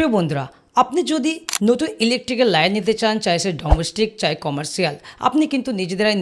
প্রিয় বন্ধুরা, আপনি যদি নতুন ইলেকট্রিক্যাল লাইন নিতে চান, চাই সে ডোমেস্টিক চাই কমার্শিয়াল, আপনি কিন্তু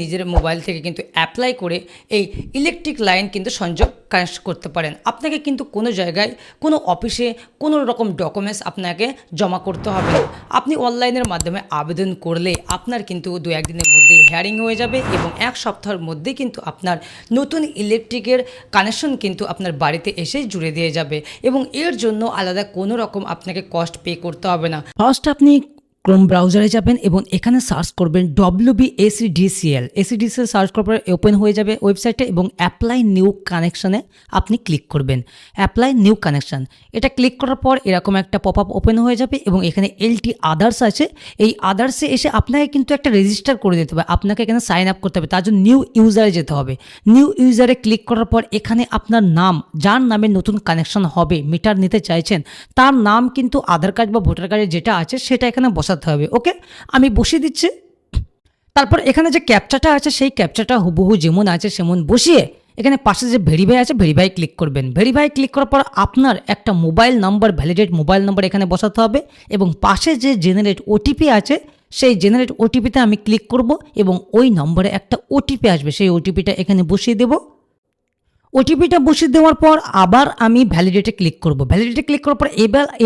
নিজের মোবাইল থেকে কিন্তু অ্যাপ্লাই করে এই ইলেকট্রিক লাইন কিন্তু সংযোগ কানেক্ট করতে পারেন। আপনাকে কিন্তু কোনো জায়গায় কোনো অফিসে কোনো রকম ডকুমেন্টস আপনাকে জমা করতে হবে না। আপনি অনলাইনের মাধ্যমে আবেদন করলে আপনার কিন্তু 2-1 দিনের মধ্যেই হিয়ারিং হয়ে যাবে এবং 1 সপ্তাহের মধ্যেই কিন্তু আপনার নতুন ইলেকট্রিকের কানেকশন কিন্তু আপনার বাড়িতে এসেই জুড়ে দিয়ে যাবে এবং এর জন্য আলাদা কোনো রকম আপনাকে কস্ট পে করতে হবে না। ফার্স্ট আপনি ক্রোম ব্রাউজারে যাবেন এবং এখানে সার্চ করবেন WBACDCL। এসিডিসিএল সার্চ করার পর ওপেন হয়ে যাবে ওয়েবসাইটে এবং অ্যাপ্লাই নিউ কানেকশনে আপনি ক্লিক করবেন। অ্যাপ্লাই নিউ কানেকশন এটা ক্লিক করার পর এরকম একটা পপ আপ ওপেন হয়ে যাবে এবং এখানে LT আদার্স আছে। এই আদার্সে এসে আপনাকে কিন্তু একটা রেজিস্টার করে দিতে হবে, আপনাকে এখানে সাইন আপ করতে হবে। তার জন্য নিউ ইউজারে যেতে হবে। নিউ ইউজারে ক্লিক করার পর এখানে আপনার নাম, যার নামে নতুন কানেকশন হবে, মিটার নিতে চাইছেন, তার নাম কিন্তু আধার কার্ড বা ভোটার কার্ডে যেটা আছে সেটা এখানে বসাতে হবে। ওকে, আমি বসিয়ে দিচ্ছি। তারপর এখানে যে ক্যাপচাটা আছে সেই ক্যাপচাটা হুবহু যেমন আছে সেমন বসিয়ে এখানে পাশে যে ভেরিফাই আছে ভেরিফাই ক্লিক করবেন। ভেরিফাই ক্লিক করার পর আপনার একটা mobile number, validate mobile number এখানে বসাতে হবে এবং পাশে যে জেনারেট ওটিপি আছে সেই জেনারেট ওটিপিতে আমি ক্লিক করব এবং ওই নম্বরে একটা ওটিপি আসবে, সেই ওটিপিটা এখানে বসিয়ে দেব। ওটিপিটা বসিয়ে দেওয়ার পর আবার আমি ভ্যালিডেটে ক্লিক করব। ভ্যালিডেটে ক্লিক করার পর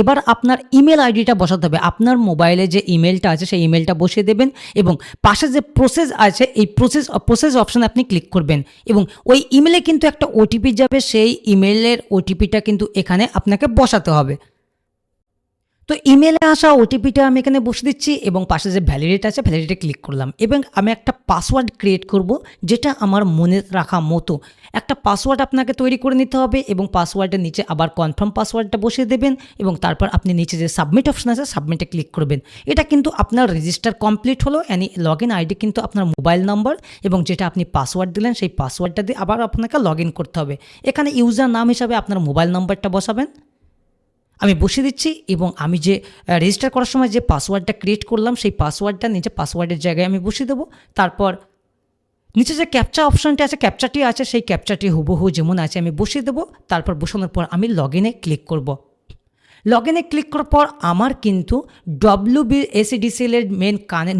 এবার আপনার ইমেল আইডিটা বসাতে হবে। আপনার মোবাইলে যে ইমেলটা আছে সেই ইমেলটা বসিয়ে দেবেন এবং পাশে যে প্রসেস আছে এই প্রসেস অপশানে আপনি ক্লিক করবেন এবং ওই ইমেলে কিন্তু একটা ওটিপি যাবে, সেই ইমেলের ওটিপিটা কিন্তু এখানে আপনাকে বসাতে হবে। তো ইমেলে আসা ওটিপিটা আমি এখানে বসে দিচ্ছি এবং পাশে যে ভ্যালিডেট আছে ভ্যালিডেটে ক্লিক করলাম এবং আমি একটা পাসওয়ার্ড ক্রিয়েট করব, যেটা আমার মনে রাখা মতো একটা পাসওয়ার্ড আপনাকে তৈরি করে নিতে হবে এবং পাসওয়ার্ডের নিচে আবার কনফার্ম পাসওয়ার্ডটা বসিয়ে দেবেন এবং তারপর আপনি নিচে যে সাবমিট অপশন আছে সাবমিটে ক্লিক করবেন। এটা কিন্তু আপনার রেজিস্টার কমপ্লিট হলো। লগ ইন আইডি কিন্তু আপনার মোবাইল নাম্বার এবং যেটা আপনি পাসওয়ার্ড দিলেন সেই পাসওয়ার্ডটা দিয়ে আবার আপনাকে লগ ইন করতে হবে। এখানে ইউজার নাম হিসাবে আপনার মোবাইল নাম্বারটা বসাবেন, আমি বসিয়ে দিচ্ছি এবং আমি যে রেজিস্টার করার সময় যে পাসওয়ার্ডটা ক্রিয়েট করলাম সেই পাসওয়ার্ডটা নিচে পাসওয়ার্ডের জায়গায় আমি বসিয়ে দেবো। তারপর নিচে যে ক্যাপচা অপশানটি আছে, ক্যাপচাটি আছে, সেই ক্যাপচাটি হুবহু যেমন আছে আমি বসিয়ে দেবো। তারপর বসানোর পর আমি লগ ইনে ক্লিক করব। লগ ইনে ক্লিক করার পর আমার কিন্তু WBACDCL এর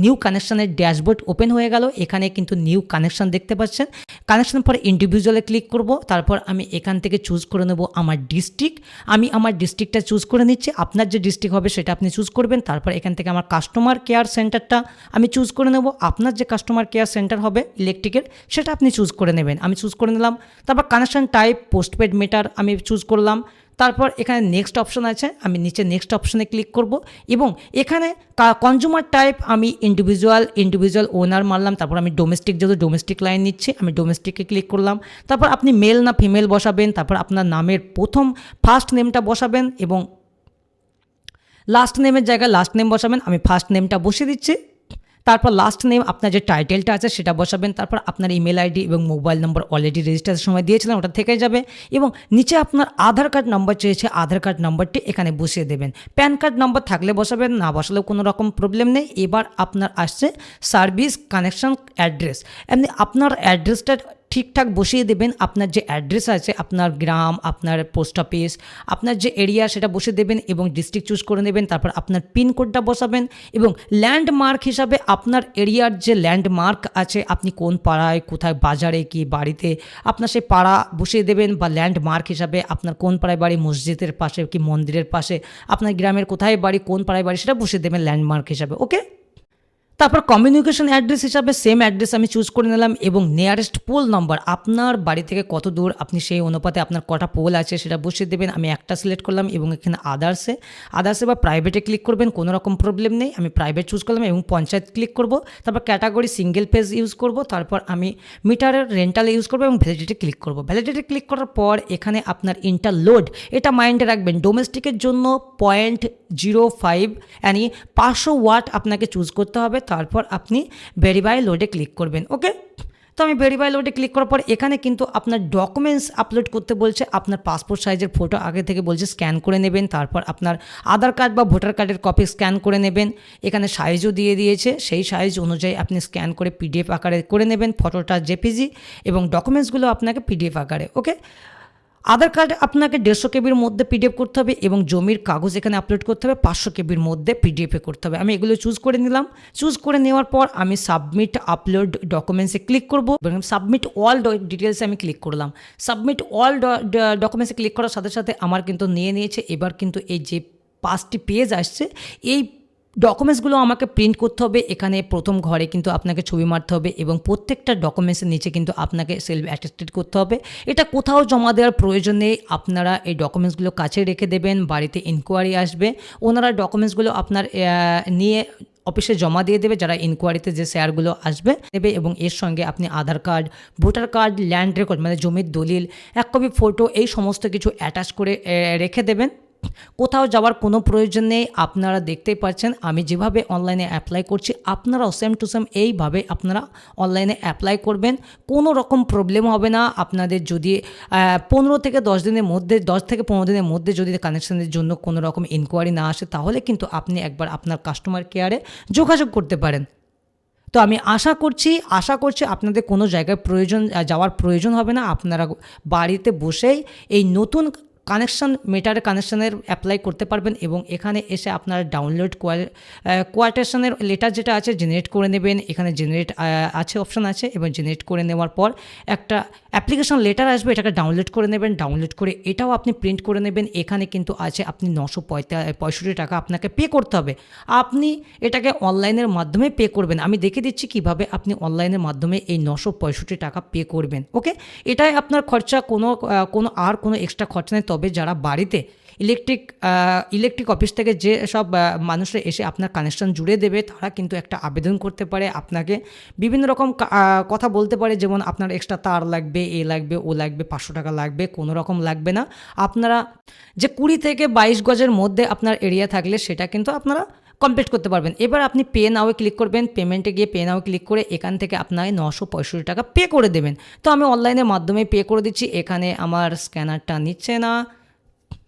নিউ কানেকশানের ড্যাশবোর্ড ওপেন হয়ে গেল। এখানে কিন্তু নিউ কানেকশান দেখতে পাচ্ছেন। কানেকশান পর ইন্ডিভিজুয়ালে ক্লিক করব। তারপর আমি এখান থেকে চুজ করে নেব আমার ডিস্ট্রিক্ট। আমি আমার ডিস্ট্রিক্টটা চুজ করে নিচ্ছি, আপনার যে ডিস্ট্রিক্ট হবে সেটা আপনি চুজ করবেন। তারপর এখান থেকে আমার কাস্টমার কেয়ার সেন্টারটা আমি চুজ করে নেব। আপনার যে কাস্টমার কেয়ার সেন্টার হবে ইলেকট্রিকের সেটা আপনি চুজ করে নেবেন, আমি চুজ করে নিলাম। তারপর কানেকশান টাইপ পোস্টপেড মিটার আমি চুজ করলাম। তারপর এখানে নেক্সট অপশন আছে, আমি নিচে নেক্সট অপশনে ক্লিক করব এবং এখানে কনজিউমার টাইপ আমি ইন্ডিভিজুয়াল ওনার মারলাম। তারপর আমি ডোমেস্টিক, যেহেতু ডোমেস্টিক লাইন নিচ্ছি আমি ডোমেস্টিকে ক্লিক করলাম। তারপর আপনি মেল না ফিমেল বসাবেন, তারপর আপনার নামের ফার্স্ট নেমটা বসাবেন এবং লাস্ট নেমের জায়গায় লাস্ট নেম বসাবেন। আমি ফার্স্ট নেমটা বসিয়ে দিচ্ছি। তারপর লাস্ট নেম আপনার যে টাইটেলটা আছে সেটা বসাবেন। তারপর আপনার ইমেল আইডি এবং মোবাইল নম্বর অলরেডি রেজিস্ট্রেশনের সময় দিয়েছিলেন ওটা থেকে যাবে এবং নিচে আপনার আধার কার্ড নাম্বার চেয়েছে, আধার কার্ড নাম্বারটি এখানে বসিয়ে দেবেন। প্যান কার্ড নাম্বার থাকলে বসাবেন, না বসালেও কোনো রকম প্রবলেম নেই। এবার আপনার আসছে সার্ভিস কানেকশন অ্যাড্রেস। এমনি আপনার অ্যাড্রেসটা ঠিকঠাক বসিয়ে দেবেন। আপনার যে অ্যাড্রেস আছে, আপনার গ্রাম, আপনার পোস্ট অফিস, আপনার যে এরিয়া সেটা বসিয়ে দেবেন এবং ডিস্ট্রিক্ট চুজ করে নেবেন। তারপর আপনার পিনকোডটা বসাবেন এবং ল্যান্ডমার্ক হিসাবে আপনার এরিয়ার যে ল্যান্ডমার্ক আছে, আপনি কোন পাড়ায়, কোথায়, বাজারে কি বাড়িতে, আপনার সেই পাড়া বসিয়ে দেবেন বা ল্যান্ডমার্ক হিসাবে আপনার কোন পাড়ায় বাড়ি, মসজিদের পাশে কি মন্দিরের পাশে, আপনার গ্রামের কোথায় বাড়ি, কোন পাড়ায় বাড়ি সেটা বসিয়ে দেবেন ল্যান্ডমার্ক হিসাবে। ওকে, তারপর কমিউনিকেশন অ্যাড্রেস হিসাবে সেম অ্যাড্রেস আমি চুজ করে নিলাম এবং নিয়ারেস্ট পোল নাম্বার, আপনার বাড়ি থেকে কত দূর আপনি সেই অনুপাতে আপনার কটা পোল আছে সেটা বসিয়ে দেবেন। আমি একটা সিলেক্ট করলাম এবং এখানে আদার্সে বা প্রাইভেটে ক্লিক করবেন, কোনো রকম প্রবলেম নেই। আমি প্রাইভেট চুজ করলাম এবং পঞ্চায়েত ক্লিক করব। তারপর ক্যাটাগরি সিঙ্গেল পেজ ইউজ করব। তারপর আমি মিটারের রেন্টালে ইউজ করবো এবং ভ্যালিডিটি ক্লিক করব। ভ্যালিডিটি ক্লিক করার পর এখানে আপনার ইন্টারলোড, এটা মাইন্ডে রাখবেন, ডোমেস্টিকের জন্য 0.05 यानी 500 ওয়াট আপনাকে চুজ করতে হবে। তারপর আপনি ভেরিফাই লোডে ক্লিক করবেন। ওকে, তো আমি ভেরিফাই লোডে ক্লিক করার পর এখানে কিন্তু আপনার ডকুমেন্টস আপলোড করতে বলছে। আপনার পাসপোর্ট সাইজের ফটো আগে থেকে বলছে স্ক্যান করে নেবেন। তারপর আপনার আধার কার্ড বা ভোটার কার্ডের কপি স্ক্যান করে নেবেন। এখানে সাইজও দিয়ে দিয়েছে, সেই সাইজ অনুযায়ী আপনি স্ক্যান করে PDF আকারে করে নেবেন। ফটোটা JPG এবং ডকুমেন্টসগুলো আপনাকে PDF আকারে। ওকে, আধার কার্ড আপনাকে 150 কেবির মধ্যে পিডিএফ করতে হবে এবং জমির কাগজ এখানে আপলোড করতে হবে 500 কেবির মধ্যে পিডিএফে করতে হবে। আমি এগুলো চুজ করে নিলাম। চুজ করে নেওয়ার পর আমি সাবমিট আপলোড ডকুমেন্টসে ক্লিক করব এবং সাবমিট অল ডিটেলসে আমি ক্লিক করলাম। সাবমিট অল ডকুমেন্টসে ক্লিক করার সাথে সাথে আমার কিন্তু নিয়েছে। এবার কিন্তু এই যে 5টি পেজ আসছে, এই ডকুমেন্টসগুলো আমাকে প্রিন্ট করতে হবে। এখানে প্রথম ঘরে কিন্তু আপনাকে ছবি মারতে হবে এবং প্রত্যেকটা ডকুমেন্টসের নিচে কিন্তু আপনাকে সেলফ অ্যাটেস্টেড করতে হবে। এটা কোথাও জমা দেওয়ার প্রয়োজন নেই, আপনারা এই ডকুমেন্টসগুলো কাছে রেখে দেবেন। বাড়িতে ইনকোয়ারি আসবে, ওনারা ডকুমেন্টসগুলো আপনার নিয়ে অফিসে জমা দিয়ে দেবে, যারা ইনকোয়ারিতে যে শেয়ারগুলো আসবে নেবে। এবং এর সঙ্গে আপনি Aadhaar card, voter card, land record মানে জমির দলিল, 1 কপি ফটো, এই সমস্ত কিছু অ্যাটাচ করে রেখে দেবেন। কোথাও যাওয়ার কোনো প্রয়োজন নেই। আপনারা দেখতেই পাচ্ছেন আমি যেভাবে অনলাইনে অ্যাপ্লাই করছি, আপনারাও সেম টু সেম এইভাবে আপনারা অনলাইনে অ্যাপ্লাই করবেন। কোনো রকম প্রবলেম হবে না। আপনাদের যদি 15 থেকে 10 দিনের মধ্যে, 10 থেকে 15 দিনের মধ্যে যদি কানেকশনের জন্য কোনো রকম ইনকোয়ারি না আসে, তাহলে কিন্তু আপনি একবার আপনার কাস্টমার কেয়ারে যোগাযোগ করতে পারেন। তো আমি আশা করছি আপনাদের কোনো জায়গায় যাওয়ার প্রয়োজন হবে না। আপনারা বাড়িতে বসেই এই নতুন মিটারের কানেকশানের অ্যাপ্লাই করতে পারবেন এবং এখানে এসে আপনারা ডাউনলোড কোয়াটেশনের লেটার যেটা আছে জেনারেট করে নেবেন। এখানে জেনারেট আছে, অপশান আছে, এবং জেনারেট করে নেওয়ার পর একটা অ্যাপ্লিকেশন লেটার আসবে, এটাকে ডাউনলোড করে নেবেন। ডাউনলোড করে এটাও আপনি প্রিন্ট করে নেবেন। এখানে কিন্তু আছে আপনি 965 টাকা আপনাকে পে করতে হবে। আপনি এটাকে অনলাইনের মাধ্যমে পে করবেন। আমি দেখে দিচ্ছি কিভাবে আপনি অনলাইনের মাধ্যমে এই 965 টাকা পে করবেন। ওকে, এটাই আপনার খরচা, কোনো এক্সট্রা খরচা নেই। তবে যারা বাড়িতে ইলেকট্রিক অফিস থেকে যে সব মানুষরা এসে আপনার কানেকশন জুড়ে দেবে, তারা কিন্তু একটা আবেদন করতে পারে, আপনাকে বিভিন্ন রকম কথা বলতে পারে, যেমন আপনার এক্সট্রা তার লাগবে, এ লাগবে, ও লাগবে, 500 টাকা লাগবে। কোনো রকম লাগবে না। আপনারা যে 20 থেকে 22 গজের মধ্যে আপনার এরিয়া থাকলে সেটা কিন্তু আপনারা কমপ্লিট করতে পারবেন। এবার আপনি পে নাও ক্লিক করবেন। পেমেন্টে গিয়ে পে নাও ক্লিক করে এখান থেকে আপনাকে 965 টাকা পে করে দেবেন। তো আমি অনলাইনের মাধ্যমে পে করে দিচ্ছি। এখানে আমার স্ক্যানারটা নিচ্ছে না।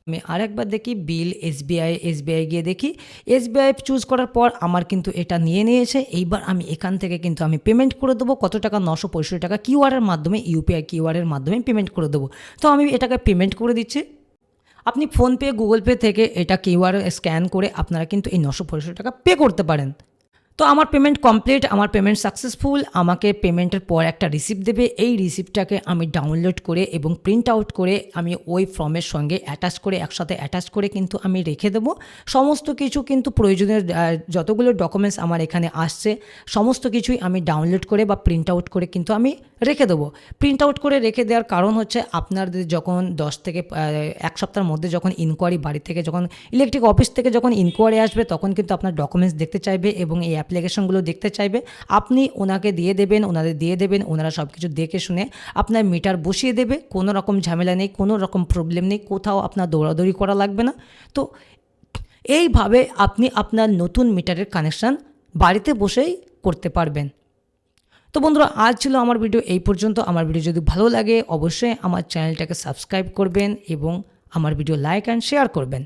আমি আরেকবার দেখি বিল এসবিআই গিয়ে দেখি। এসবিআই চুজ করার পর আমার কিন্তু এটা নিয়েছে। এইবার আমি এখান থেকে কিন্তু আমি পেমেন্ট করে দেবো। কত টাকা? 965 টাকা কিউআরের মাধ্যমে, ইউপিআই কিউআরের মাধ্যমে পেমেন্ট করে দেবো। তো আমি এটাকে পেমেন্ট করে দিচ্ছি। আপনি ফোনপে, গুগল পে থেকে এটা কিউআর স্ক্যান করে আপনারা কিন্তু এই 965 টাকা পে করতে পারেন। তো আমার পেমেন্ট কমপ্লিট, আমার পেমেন্ট সাকসেসফুল। আমাকে পেমেন্টের পর একটা রিসিপ্ট দেবে। এই রিসিপ্টটাকে আমি ডাউনলোড করে এবং প্রিন্ট আউট করে আমি ওই ফর্মের সঙ্গে একসাথে অ্যাটাচ করে কিন্তু আমি রেখে দেবো। সমস্ত কিছু কিন্তু প্রয়োজনীয় যতগুলো ডকুমেন্টস আমার এখানে আসছে সমস্ত কিছুই আমি ডাউনলোড করে বা প্রিন্ট আউট করে কিন্তু আমি রেখে দেবো। প্রিন্ট আউট করে রেখে দেওয়ার কারণ হচ্ছে আপনাদের যখন 10 থেকে 1 সপ্তাহের মধ্যে যখন ইনকোয়ারি বাড়ি থেকে, যখন ইলেকট্রিক অফিস থেকে যখন ইনকোয়ারি আসবে, তখন কিন্তু আপনার ডকুমেন্টস দেখতে চাইবে এবং এই অ্যাপ্লিকেশনগুলো দেখতে চাইবে। আপনি ওনাদের দিয়ে দেবেন। ওনারা সব কিছু দেখে শুনে আপনার মিটার বসিয়ে দেবে। কোনো রকম ঝামেলা নেই, কোনো রকম প্রবলেম নেই, কোথাও আপনার দৌড়াদৌড়ি করা লাগবে না। তো এইভাবে আপনি আপনার নতুন মিটারের কানেকশান বাড়িতে বসেই করতে পারবেন। তো বন্ধুরা, আজ ছিল আমার ভিডিও এই পর্যন্ত। আমার ভিডিও যদি ভালো লাগে অবশ্যই আমার চ্যানেলটাকে সাবস্ক্রাইব করবেন এবং আমার ভিডিও লাইক অ্যান্ড শেয়ার করবেন।